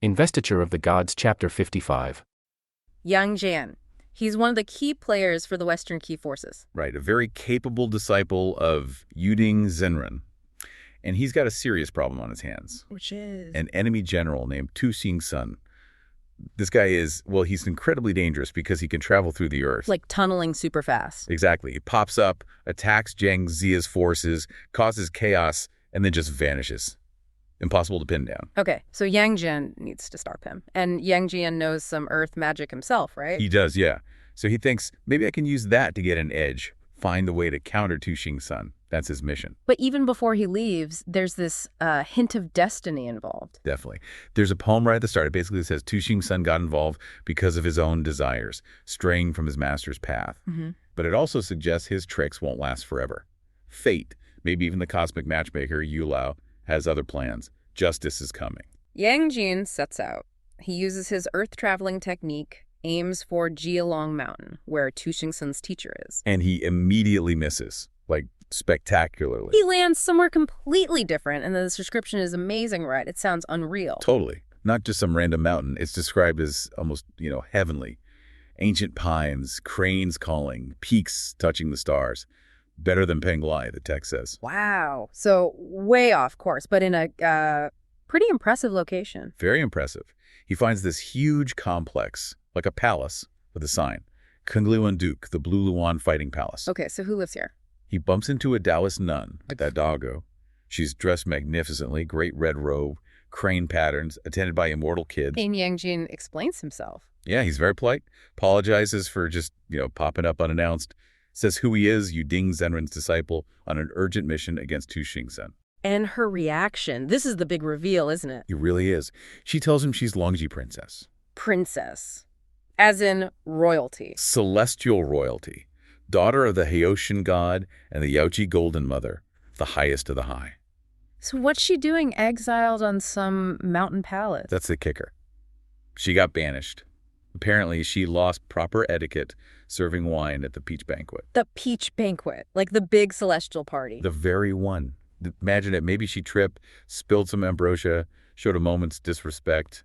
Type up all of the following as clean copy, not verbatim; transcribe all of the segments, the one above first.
Investiture of the Gods, Chapter 55. Yang Jian. He's one of the key players for the Western Key Forces. Right, a very capable disciple of Yuding Zenren. And he's got a serious problem on his hands. Which is? An enemy general named Tuxingsun. This guy is, well, he's incredibly dangerous because he can travel through the earth. Like tunneling super fast. Exactly. He pops up, attacks Jiang Ziya's forces, causes chaos, and then just vanishes. Impossible to pin down. Okay, so Yang Jian needs to stop him. And Yang Jian knows some earth magic himself, right? He does, yeah. So he thinks, maybe I can use that to get an edge, find the way to counter Tuxingsun. That's his mission. But even before he leaves, there's this hint of destiny involved. Definitely. There's a poem right at the start. It basically says Tuxingsun got involved because of his own desires, straying from his master's path. But it also suggests his tricks won't last forever. Fate, maybe even the cosmic matchmaker, Yu Lao, has other plans. Justice is coming. Yang Jian sets out. He uses his earth-traveling technique, aims for Jialong Mountain, where Tuxingsun's teacher is. And he immediately misses, like spectacularly. He lands somewhere completely different, and the description is amazing, right? It sounds unreal. Totally. Not just some random mountain. It's described as almost, heavenly. Ancient pines, cranes calling, peaks touching the stars. Better than Penglai, the text says. Wow. So way off course, but in a pretty impressive location. Very impressive. He finds this huge complex, like a palace, with a sign. Kungliwan Duke, the Blue Luan fighting palace. Okay, so who lives here? He bumps into a Taoist nun, that doggo. She's dressed magnificently, great red robe, crane patterns, attended by immortal kids. And Yang Jian explains himself. Yeah, he's very polite. Apologizes for just, popping up unannounced. Says who he is, Yuding Zenren's disciple, on an urgent mission against Tuxingsun. And her reaction. This is the big reveal, isn't it? He really is. She tells him she's Longji princess. Princess. As in royalty. Celestial royalty. Daughter of the Haoshan god and the Yaoji Golden Mother, the highest of the high. So what's she doing exiled on some mountain palace? That's the kicker. She got banished. Apparently, she lost proper etiquette serving wine at the peach banquet. The peach banquet, like the big celestial party. The very one. Imagine it. Maybe she tripped, spilled some ambrosia, showed a moment's disrespect,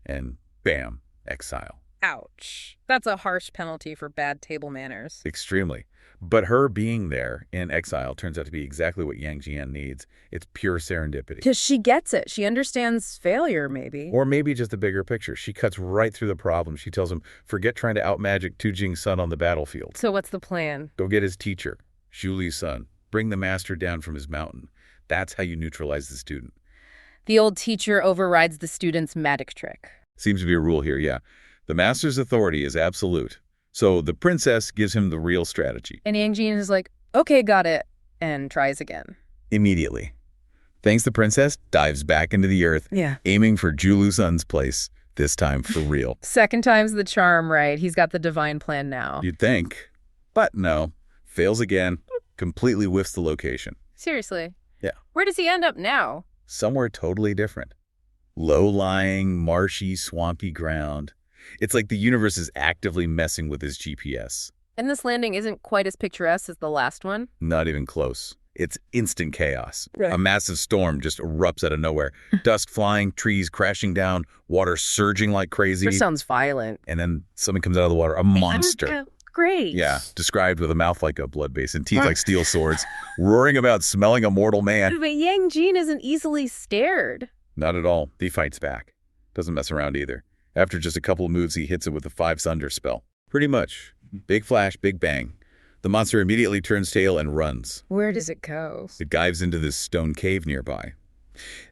and bam, exile. Ouch. That's a harsh penalty for bad table manners. Extremely. But her being there in exile turns out to be exactly what Yang Jian needs. It's pure serendipity. Because she gets it. She understands failure, maybe. Or maybe just the bigger picture. She cuts right through the problem. She tells him, forget trying to outmagic Tuxingsun on the battlefield. So what's the plan? Go get his teacher, Zhu Li's son. Bring the master down from his mountain. That's how you neutralize the student. The old teacher overrides the student's magic trick. Seems to be a rule here, yeah. The master's authority is absolute. So the princess gives him the real strategy. And Yang Jian is like, okay, got it, and tries again. Immediately. Thanks, the princess dives back into the earth, aiming for Zhu Li's son's place, this time for real. Second time's the charm, right? He's got the divine plan now. You'd think. But no. Fails again, completely whiffs the location. Seriously? Yeah. Where does he end up now? Somewhere totally different. Low-lying, marshy, swampy ground. It's like the universe is actively messing with his GPS. And this landing isn't quite as picturesque as the last one? Not even close. It's instant chaos. Right. A massive storm just erupts out of nowhere. Dust flying, trees crashing down, water surging like crazy. This sounds violent. And then something comes out of the water, a monster. Great. Yeah, described with a mouth like a blood basin, teeth like steel swords, roaring about smelling a mortal man. But Yang Jian isn't easily scared. Not at all. He fights back. Doesn't mess around either. After just a couple of moves, he hits it with a 5 Sunder spell. Pretty much. Big flash, big bang. The monster immediately turns tail and runs. Where does it go? It dives into this stone cave nearby.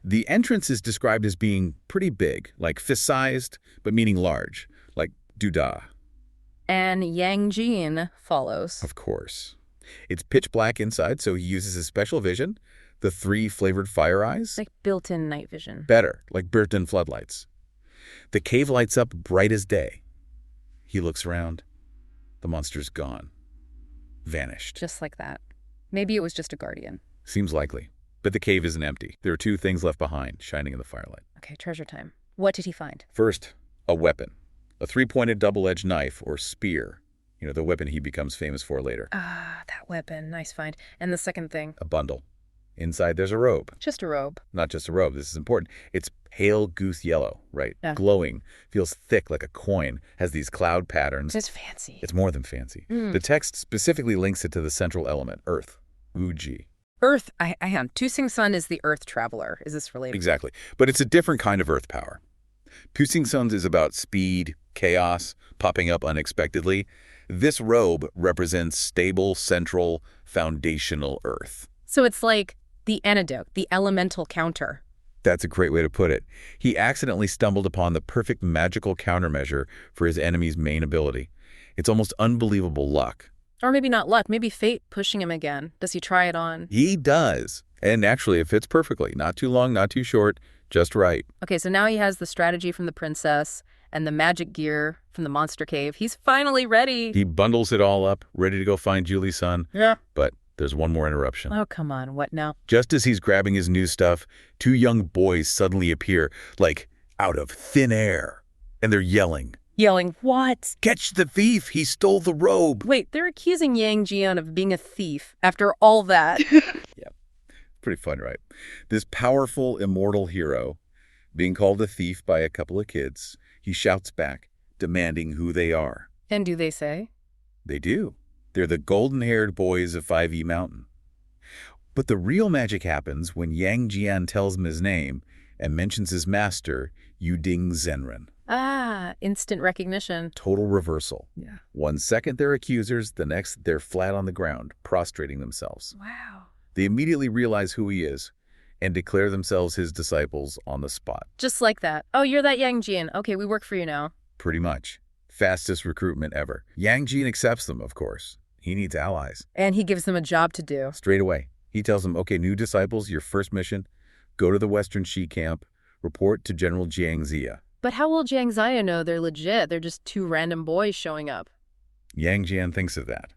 The entrance is described as being pretty big, like fist-sized, but meaning large, like doodah. And Yang Jian follows. Of course. It's pitch black inside, so he uses his special vision, the 3 flavored fire eyes. Like built-in night vision. Better, like built-in floodlights. The cave lights up bright as day. He looks around. The monster's gone. Vanished. Just like that. Maybe it was just a guardian. Seems likely. But the cave isn't empty. There are 2 things left behind, shining in the firelight. Okay, treasure time. What did he find? First, a weapon. A 3-pointed double-edged knife or spear. The weapon he becomes famous for later. Ah, that weapon. Nice find. And the second thing? A bundle. Inside there's a robe. Just a robe. Not just a robe. This is important. It's pale goose yellow, right? Yeah. Glowing, feels thick like a coin, has these cloud patterns. It's fancy. It's more than fancy. The text specifically links it to the central element, Earth, Uji. Earth, I am. Tuxingsun is the Earth traveler. Is this related? Exactly. But it's a different kind of Earth power. Tuxingsun's is about speed, chaos, popping up unexpectedly. This robe represents stable, central, foundational Earth. So it's like the antidote, the elemental counter. That's a great way to put it. He accidentally stumbled upon the perfect magical countermeasure for his enemy's main ability. It's almost unbelievable luck. Or maybe not luck, maybe fate pushing him again. Does he try it on? He does. And actually, it fits perfectly. Not too long, not too short, just right. Okay, so now he has the strategy from the princess and the magic gear from the monster cave. He's finally ready. He bundles it all up, ready to go find Julie's-sun. Yeah. But there's one more interruption. Oh, come on. What now? Just as he's grabbing his new stuff, two young boys suddenly appear, like out of thin air. And they're yelling. Yelling, what? Catch the thief! He stole the robe! Wait, they're accusing Yang Jian of being a thief after all that. Yeah, pretty fun, right? This powerful, immortal hero, being called a thief by a couple of kids, he shouts back, demanding who they are. And do they say? They do. They're the golden-haired boys of 5E Mountain. But the real magic happens when Yang Jian tells him his name and mentions his master, Yuding Zenren. Ah, instant recognition. Total reversal. Yeah. 1 second they're accusers, the next they're flat on the ground, prostrating themselves. Wow. They immediately realize who he is and declare themselves his disciples on the spot. Just like that. Oh, you're that Yang Jian. Okay, we work for you now. Pretty much. Fastest recruitment ever. Yang Jian accepts them, of course. He needs allies. And he gives them a job to do. Straight away. He tells them, okay, new disciples, your first mission, go to the Western Shi camp, report to General Jiang Zia. But how will Jiang Zia know they're legit? They're just two random boys showing up. Yang Jian thinks of that.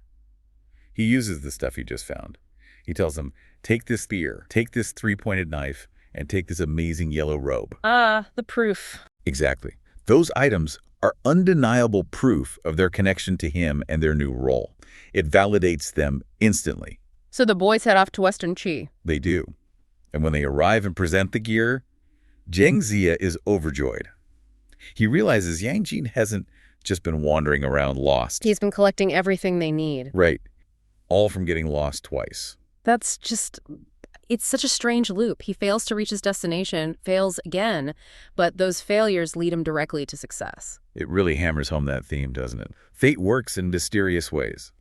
He uses the stuff he just found. He tells them, take this spear, take this three-pointed knife, and take this amazing yellow robe. Ah, the proof. Exactly. Those items are undeniable proof of their connection to him and their new role. It validates them instantly. So the boys head off to Western Qi. They do. And when they arrive and present the gear, Jiang Zia is overjoyed. He realizes Yang Jian hasn't just been wandering around lost. He's been collecting everything they need. Right. All from getting lost twice. That's just... It's such a strange loop. He fails to reach his destination, fails again, but those failures lead him directly to success. It really hammers home that theme, doesn't it? Fate works in mysterious ways.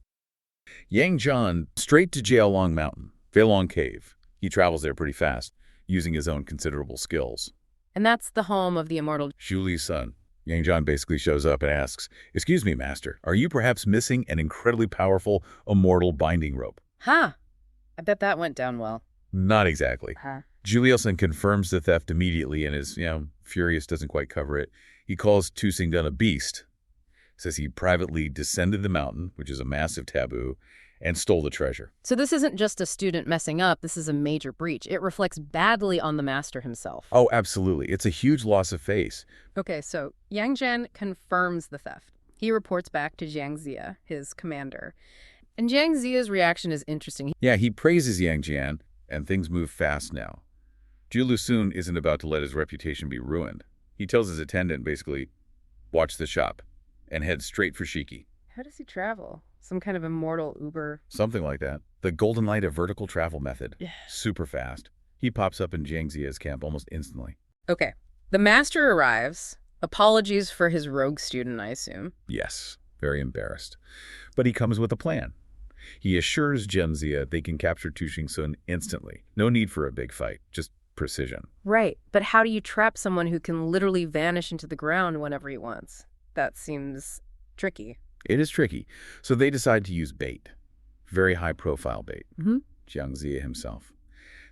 Yang Jian straight to Jialong Mountain, Feilong Cave. He travels there pretty fast, using his own considerable skills. And that's the home of the immortal... Julie's-sun. Yang Jian basically shows up and asks, excuse me, master, are you perhaps missing an incredibly powerful, immortal binding rope? Huh. I bet that went down well. Not exactly. Huh. Julie's-sun confirms the theft immediately and is, furious, doesn't quite cover it. He calls Tuxingsun a beast. Says he privately descended the mountain, which is a massive taboo, and stole the treasure. So this isn't just a student messing up, this is a major breach. It reflects badly on the master himself. Oh, absolutely. It's a huge loss of face. Okay, so Yang Jian confirms the theft. He reports back to Jiang Zia, his commander. And Jiang Zia's reaction is interesting. Yeah, he praises Yang Jian, and things move fast now. Julie's-sun isn't about to let his reputation be ruined. He tells his attendant, basically, watch the shop, and head straight for Shiki. How does he travel? Some kind of immortal Uber? Something like that. The golden light of vertical travel method. Yeah. Super fast. He pops up in Jiang Zia's camp almost instantly. Okay. The master arrives. Apologies for his rogue student, I assume. Yes, very embarrassed. But he comes with a plan. He assures Jiang Zia they can capture Tuxingsun instantly. No need for a big fight, just precision. Right, but how do you trap someone who can literally vanish into the ground whenever he wants? That seems tricky. It is tricky. So they decide to use bait. Very high-profile bait. Jiang Zia himself.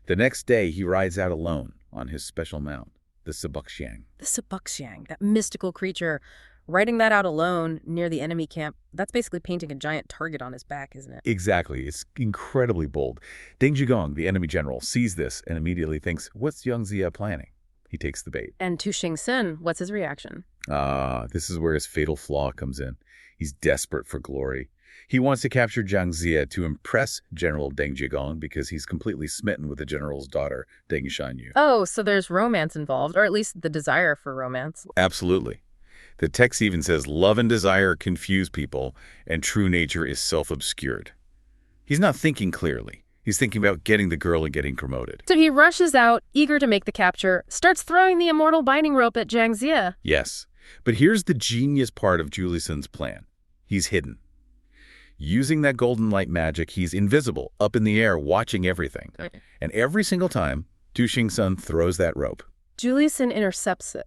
The next day, he rides out alone on his special mount, the Sabuxiang. The Sabuxiang, that mystical creature. Riding that out alone near the enemy camp, that's basically painting a giant target on his back, isn't it? Exactly. It's incredibly bold. Deng Zhigong, the enemy general, sees this and immediately thinks, what's Jiang Zia planning? He takes the bait. And Tuxingsun, what's his reaction? This is where his fatal flaw comes in. He's desperate for glory. He wants to capture Jiang Ziya to impress General Deng Zhigong because he's completely smitten with the general's daughter, Deng Shanyu. Oh, so there's romance involved, or at least the desire for romance. Absolutely. The text even says love and desire confuse people, and true nature is self-obscured. He's not thinking clearly. He's thinking about getting the girl and getting promoted. So he rushes out, eager to make the capture, starts throwing the immortal binding rope at Jiang Ziya. Yes, but here's the genius part of Juliuson's plan. He's hidden. Using that golden light magic, he's invisible, up in the air, watching everything. Okay. And every single time, Tuxingsun throws that rope. Juliuson intercepts it.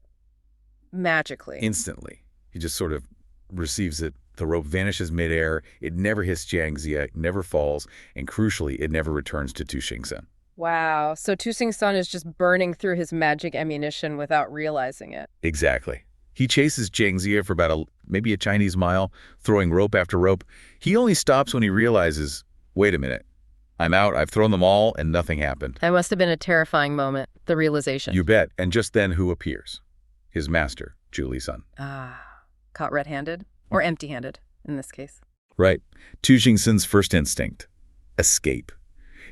Magically. Instantly. He just sort of receives it. The rope vanishes midair. It never hits Jiang Ziya, it never falls, and crucially, it never returns to Tuxingsun. Wow. So Tuxingsun is just burning through his magic ammunition without realizing it. Exactly. He chases Jiang Ziya for about maybe a Chinese mile, throwing rope after rope. He only stops when he realizes, wait a minute, I'm out, I've thrown them all, and nothing happened. That must have been a terrifying moment, the realization. You bet. And just then, who appears? His master, Juliuson. Caught red-handed, or empty-handed in this case. Right. Tuxingsun's first instinct, escape.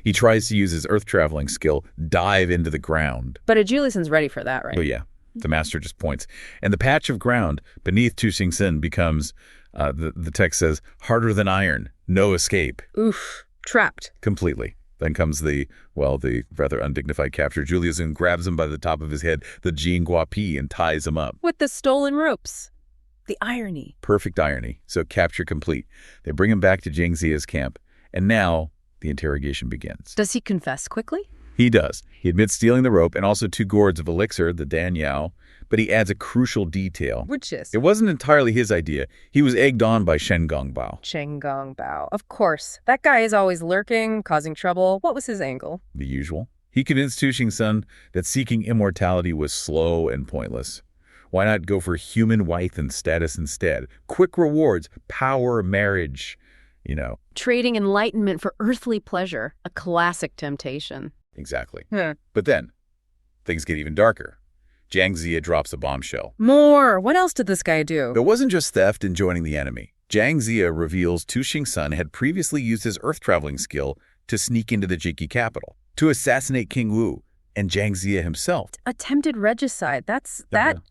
He tries to use his earth-traveling skill, dive into the ground. But Juliuson's ready for that, right? Oh, yeah. The master just points. And the patch of ground beneath Tuxingsun becomes, the text says, harder than iron, no escape. Oof. Trapped. Completely. Then comes the rather undignified capture. Juliuson grabs him by the top of his head, the Jing Guapi, and ties him up. With the stolen ropes. The irony. Perfect irony. So capture complete. They bring him back to Jiang Ziya's camp. And now the interrogation begins. Does he confess quickly? He does. He admits stealing the rope and also 2 gourds of elixir, the Danyao, but he adds a crucial detail. Which is? It wasn't entirely his idea. He was egged on by Shen Gongbao. Shen Gongbao. Of course. That guy is always lurking, causing trouble. What was his angle? The usual. He convinced Tuxingsun that seeking immortality was slow and pointless. Why not go for human wealth and status instead? Quick rewards, power, marriage, Trading enlightenment for earthly pleasure. A classic temptation. Exactly. But then, things get even darker. Jiang Ziya drops a bombshell. More! What else did this guy do? It wasn't just theft and joining the enemy. Jiang Ziya reveals Tuxingsun had previously used his earth-traveling skill to sneak into the Jiki capital, to assassinate King Wu and Jiang Ziya himself. Attempted regicide. That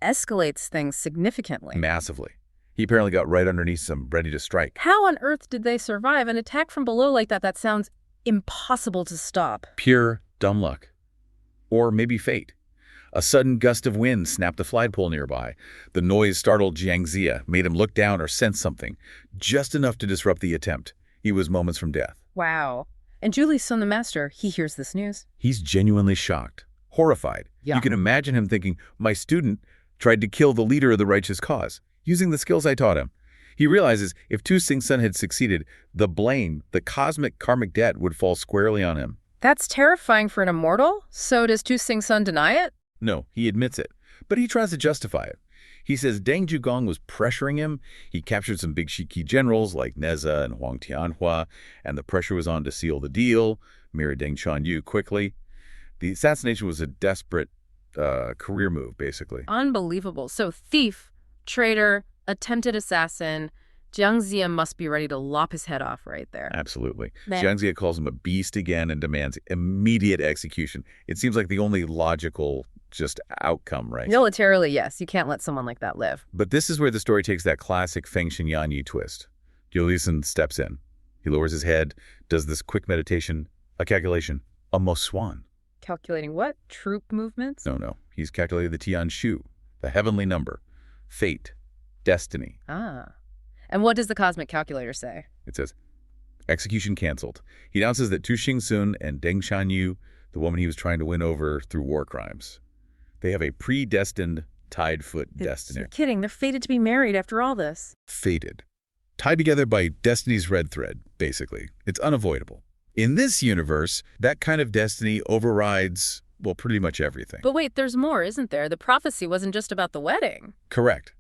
escalates things significantly. Massively. He apparently got right underneath some, ready to strike. How on earth did they survive an attack from below like that? That sounds impossible to stop. Pure dumb luck. Or maybe fate. A sudden gust of wind snapped a flagpole nearby. The noise startled Jiang Ziya, made him look down or sense something, just enough to disrupt the attempt. He was moments from death. Wow. And Juliuson the master, he hears this news. He's genuinely shocked, horrified. Yeah. You can imagine him thinking, my student tried to kill the leader of the righteous cause, using the skills I taught him. He realizes if Tuxingsun had succeeded, the blame, the cosmic karmic debt would fall squarely on him. That's terrifying for an immortal. So does Tuxingsun deny it? No, he admits it, but he tries to justify it. He says Deng Zhigong was pressuring him. He captured some big Shiki generals like Neza and Huang Tianhua, and the pressure was on to seal the deal, marry Deng Shanyu quickly. The assassination was a desperate career move, basically. Unbelievable. So thief, traitor, attempted assassin. Jiang Ziya must be ready to lop his head off right there. Absolutely. Jiang Ziya calls him a beast again and demands immediate execution. It seems like the only logical outcome, right? Militarily, yes. You can't let someone like that live. But this is where the story takes that classic Feng Xinyanyi twist. Juliuson steps in. He lowers his head, does this quick meditation, a calculation, a Mo-Swan. Calculating what? Troop movements? No. He's calculated the Tian Shu, the heavenly number, fate, destiny. And what does the cosmic calculator say? It says, execution canceled. He announces that Tuxingsun and Deng Shanyu, the woman he was trying to win over through war crimes, they have a predestined tied-foot destiny. You're kidding. They're fated to be married after all this. Fated. Tied together by destiny's red thread, basically. It's unavoidable. In this universe, that kind of destiny overrides, well, pretty much everything. But wait, there's more, isn't there? The prophecy wasn't just about the wedding. Correct.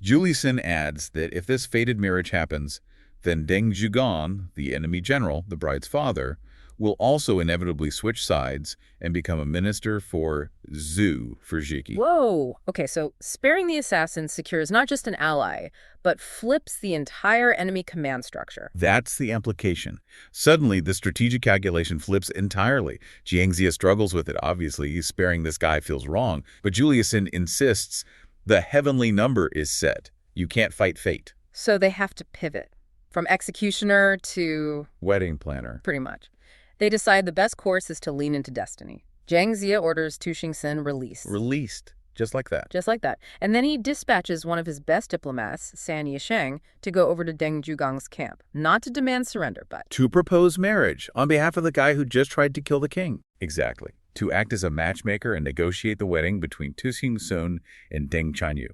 Juliuson adds that if this fated marriage happens, then Deng Zhigong, the enemy general, the bride's father, will also inevitably switch sides and become a minister for Zhu for Jiki. Whoa! Okay, so sparing the assassins secures not just an ally, but flips the entire enemy command structure. That's the implication. Suddenly, the strategic calculation flips entirely. Jiangxia struggles with it, obviously. Sparing this guy feels wrong. But Juliuson insists the heavenly number is set. You can't fight fate. So they have to pivot from executioner to Wedding planner. pretty much. They decide the best course is to lean into destiny. Jiang Ziya orders Tuxingsun released. Released. Just like that. Just like that. And then he dispatches one of his best diplomats, San Yisheng, to go over to Deng Zhugang's camp. Not to demand surrender, but To propose marriage on behalf of the guy who just tried to kill the king. Exactly. To act as a matchmaker and negotiate the wedding between Tuxingsun and Deng Chanyu.